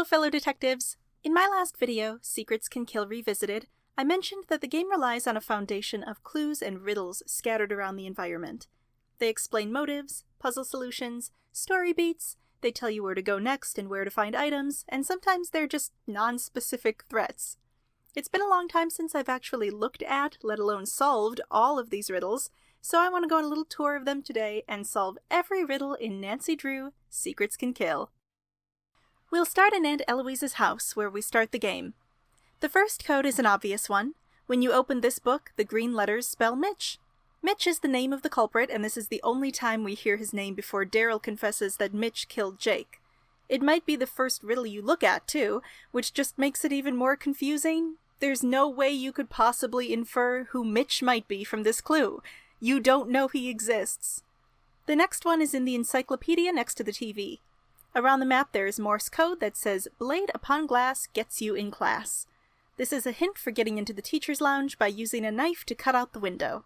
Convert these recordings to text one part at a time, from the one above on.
Hello fellow detectives! In my last video, Secrets Can Kill Revisited, I mentioned that the game relies on a foundation of clues and riddles scattered around the environment. They explain motives, puzzle solutions, story beats, they tell you where to go next and where to find items, and sometimes they're just non-specific threats. It's been a long time since I've actually looked at, let alone solved, all of these riddles, so I want to go on a little tour of them today and solve every riddle in Nancy Drew, Secrets Can Kill. We'll start in Aunt Eloise's house, where we start the game. The first code is an obvious one. When you open this book, the green letters spell Mitch. Mitch is the name of the culprit, and this is the only time we hear his name before Daryl confesses that Mitch killed Jake. It might be the first riddle you look at, too, which just makes it even more confusing. There's no way you could possibly infer who Mitch might be from this clue. You don't know he exists. The next one is in the encyclopedia next to the TV. Around the map there is Morse code that says, "Blade upon glass gets you in class." This is a hint for getting into the teacher's lounge by using a knife to cut out the window.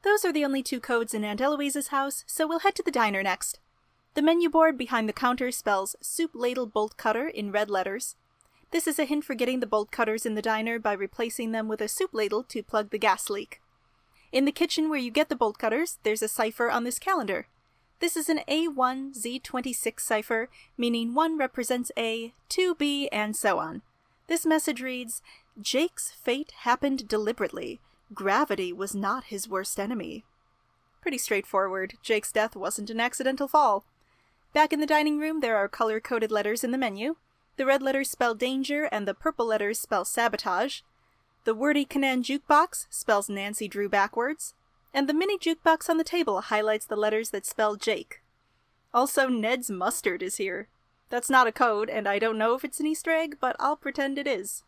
Those are the only two codes in Aunt Eloise's house, so we'll head to the diner next. The menu board behind the counter spells "Soup Ladle Bolt Cutter" in red letters. This is a hint for getting the bolt cutters in the diner by replacing them with a soup ladle to plug the gas leak. In the kitchen where you get the bolt cutters, there's a cipher on this calendar. This is an A1Z26 cipher, meaning 1 represents A, 2 B, and so on. This message reads, "Jake's fate happened deliberately. Gravity was not his worst enemy." Pretty straightforward. Jake's death wasn't an accidental fall. Back in the dining room, there are color-coded letters in the menu. The red letters spell danger, and the purple letters spell sabotage. The wordy Canaan jukebox spells Nancy Drew backwards. And the mini jukebox on the table highlights the letters that spell Jake. Also, Ned's mustard is here. That's not a code, and I don't know if it's an Easter egg, but I'll pretend it is.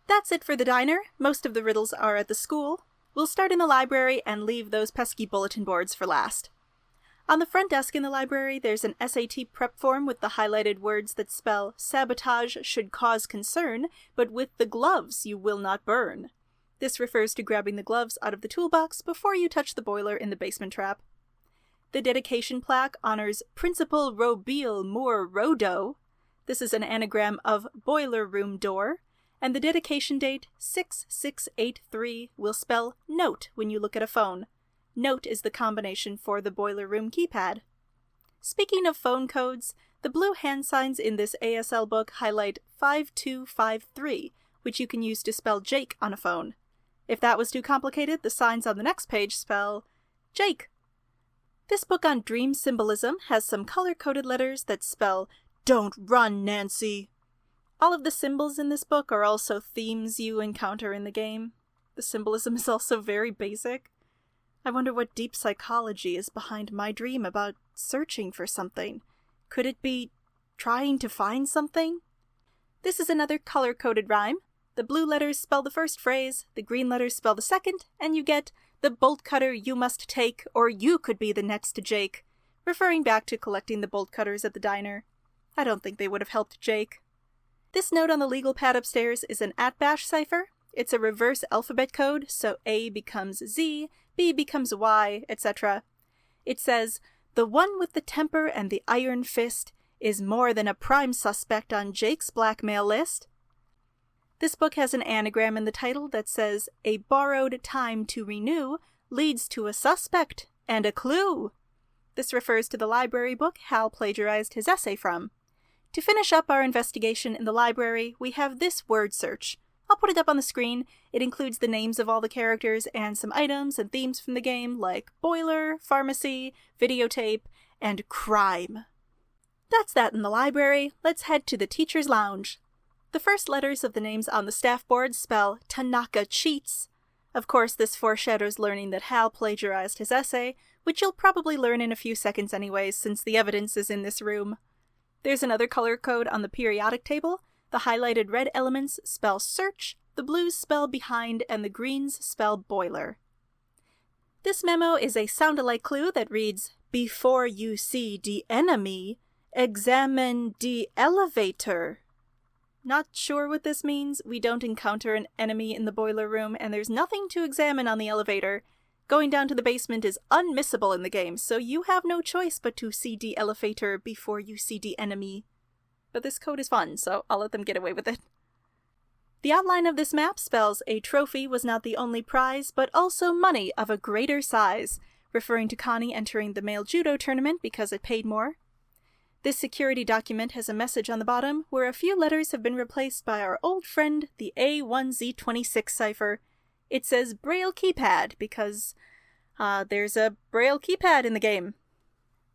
That's it for the diner. Most of the riddles are at the school. We'll start in the library and leave those pesky bulletin boards for last. On the front desk in the library, there's an SAT prep form with the highlighted words that spell "Sabotage should cause concern, but with the gloves you will not burn." This refers to grabbing the gloves out of the toolbox before you touch the boiler in the basement trap. The dedication plaque honors Principal Robeel Moore Rodo. This is an anagram of boiler room door, and the dedication date 6683 will spell note when you look at a phone. Note is the combination for the boiler room keypad. Speaking of phone codes, the blue hand signs in this ASL book highlight 5253, which you can use to spell Jake on a phone. If that was too complicated, the signs on the next page spell Jake. This book on dream symbolism has some color-coded letters that spell "Don't run, Nancy." All of the symbols in this book are also themes you encounter in the game. The symbolism is also very basic. I wonder what deep psychology is behind my dream about searching for something. Could it be trying to find something? This is another color-coded rhyme. The blue letters spell the first phrase, the green letters spell the second, and you get "The bolt cutter you must take, or you could be the next Jake," referring back to collecting the bolt cutters at the diner. I don't think they would have helped Jake. This note on the legal pad upstairs is an @bash cipher. It's a reverse alphabet code, so A becomes Z, B becomes Y, etc. It says, "The one with the temper and the iron fist is more than a prime suspect on Jake's blackmail list." This book has an anagram in the title that says, "A borrowed time to renew leads to a suspect and a clue." This refers to the library book Hal plagiarized his essay from. To finish up our investigation in the library, we have this word search. I'll put it up on the screen. It includes the names of all the characters and some items and themes from the game like boiler, pharmacy, videotape, and crime. That's that in the library. Let's head to the teacher's lounge. The first letters of the names on the staff board spell Tanaka Cheats. Of course, this foreshadows learning that Hal plagiarized his essay, which you'll probably learn in a few seconds anyways, since the evidence is in this room. There's another color code on the periodic table. The highlighted red elements spell search, the blues spell behind, and the greens spell boiler. This memo is a sound-alike clue that reads, "Before you see the enemy, examine the elevator." Not sure what this means. We don't encounter an enemy in the boiler room, and there's nothing to examine on the elevator. Going down to the basement is unmissable in the game, so you have no choice but to see the elevator before you see the enemy. but this code is fun, so I'll let them get away with it. The outline of this map spells a trophy was not the only prize, but also money of a greater size, referring to Connie entering the male judo tournament because it paid more. This security document has a message on the bottom where a few letters have been replaced by our old friend, the A1Z26 cipher. It says Braille keypad because there's a Braille keypad in the game.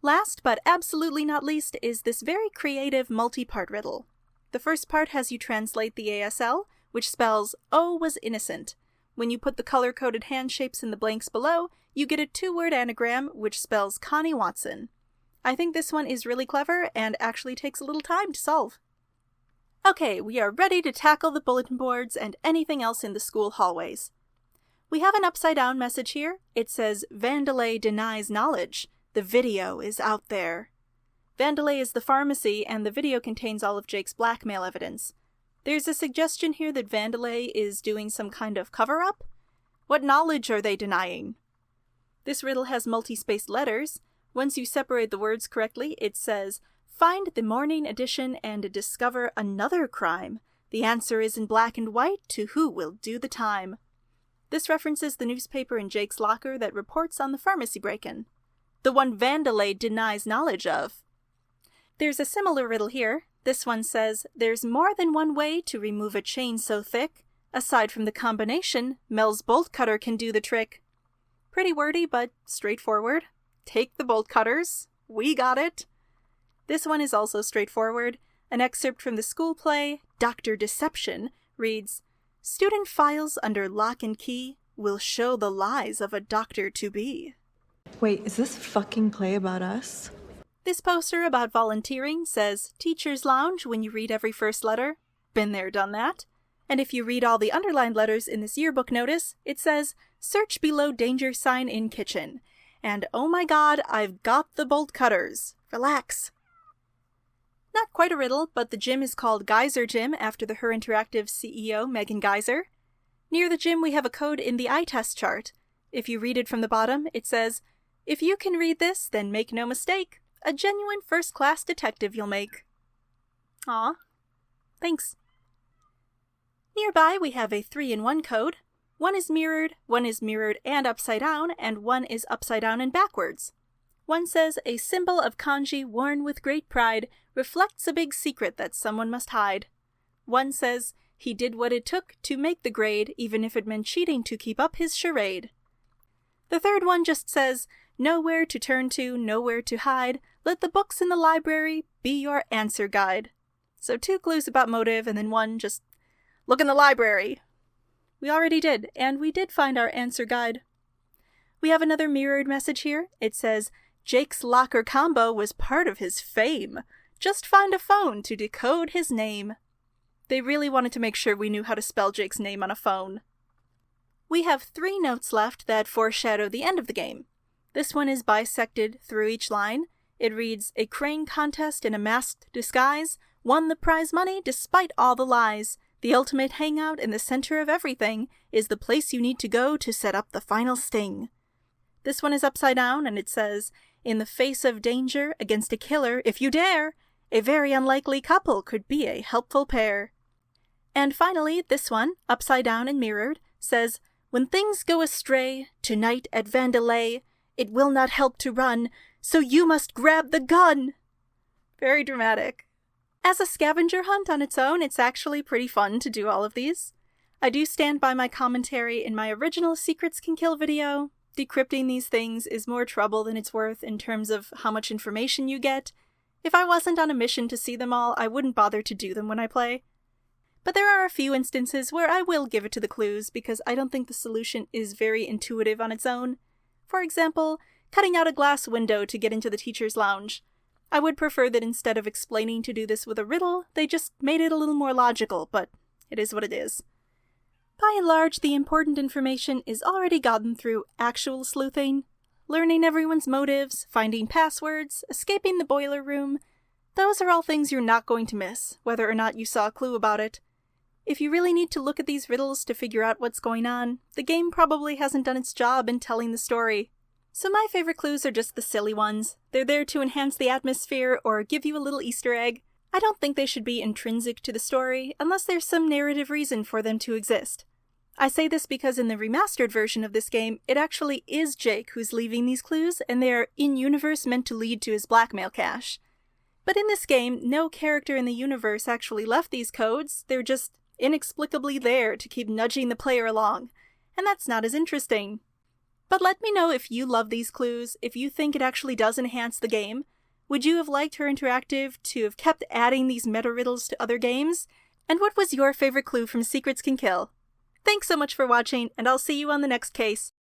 Last, but absolutely not least, is this very creative multi-part riddle. The first part has you translate the ASL, which spells O was innocent. When you put the color-coded hand shapes in the blanks below, you get a 2-word anagram, which spells Connie Watson. I think this one is really clever and actually takes a little time to solve. Okay, we are ready to tackle the bulletin boards and anything else in the school hallways. We have an upside-down message here. It says, Vandelay denies knowledge. The video is out there. Vandelay is the pharmacy, and the video contains all of Jake's blackmail evidence. There's a suggestion here that Vandelay is doing some kind of cover-up? What knowledge are they denying? This riddle has multi-spaced letters. Once you separate the words correctly, it says, Find the morning edition and discover another crime. The answer is in black and white to who will do the time. This references the newspaper in Jake's locker that reports on the pharmacy break-in. The one Vandelay denies knowledge of. There's a similar riddle here. This one says, There's more than one way to remove a chain so thick. Aside from the combination, Mel's bolt cutter can do the trick. Pretty wordy, but straightforward. Take the bolt cutters. We got it. This one is also straightforward. An excerpt from the school play, Dr. Deception, reads, Student files under lock and key will show the lies of a doctor-to-be. Wait, is this fucking play about us? This poster about volunteering says, Teacher's Lounge when you read every first letter. Been there, done that. And if you read all the underlined letters in this yearbook notice, it says, Search below danger sign in kitchen. And oh my god, I've got the bolt cutters. Relax. Not quite a riddle, but the gym is called Geyser Gym after the Her Interactive CEO, Megan Geyser. Near the gym we have a code in the eye test chart. If you read it from the bottom, it says, If you can read this, then make no mistake. A genuine first-class detective you'll make. Aw. Thanks. Nearby we have a 3-in-1 code. One is mirrored and upside down, and one is upside down and backwards. One says, a symbol of kanji worn with great pride reflects a big secret that someone must hide. One says, he did what it took to make the grade, even if it meant cheating to keep up his charade. The third one just says, nowhere to turn to, nowhere to hide, let the books in the library be your answer guide. So 2 clues about motive, and then one just, look in the library. We already did, and we did find our answer guide. We have another mirrored message here. It says, Jake's locker combo was part of his fame. Just find a phone to decode his name. They really wanted to make sure we knew how to spell Jake's name on a phone. We have 3 notes left that foreshadow the end of the game. This one is bisected through each line. It reads, a crane contest in a masked disguise won the prize money despite all the lies. The ultimate hangout in the center of everything is the place you need to go to set up the final sting. This one is upside down, and it says, in the face of danger against a killer, if you dare, a very unlikely couple could be a helpful pair. And finally, this one, upside down and mirrored, says, when things go astray, tonight at Vandelay, it will not help to run, so you must grab the gun. Very dramatic. As a scavenger hunt on its own, it's actually pretty fun to do all of these. I do stand by my commentary in my original Secrets Can Kill video. Decrypting these things is more trouble than it's worth in terms of how much information you get. If I wasn't on a mission to see them all, I wouldn't bother to do them when I play. But there are a few instances where I will give it to the clues because I don't think the solution is very intuitive on its own. For example, cutting out a glass window to get into the teacher's lounge. I would prefer that instead of explaining to do this with a riddle, they just made it a little more logical, but it is what it is. By and large, the important information is already gotten through actual sleuthing. Learning everyone's motives, finding passwords, escaping the boiler room. Those are all things you're not going to miss, whether or not you saw a clue about it. If you really need to look at these riddles to figure out what's going on, the game probably hasn't done its job in telling the story. So my favorite clues are just the silly ones. They're there to enhance the atmosphere or give you a little Easter egg. I don't think they should be intrinsic to the story unless there's some narrative reason for them to exist. I say this because in the remastered version of this game, it actually is Jake who's leaving these clues, and they are in-universe meant to lead to his blackmail cache. But in this game, no character in the universe actually left these codes, they're just inexplicably there to keep nudging the player along, and that's not as interesting. But let me know if you love these clues, if you think it actually does enhance the game. Would you have liked Her Interactive to have kept adding these meta riddles to other games? And what was your favorite clue from Secrets Can Kill? Thanks so much for watching, and I'll see you on the next case.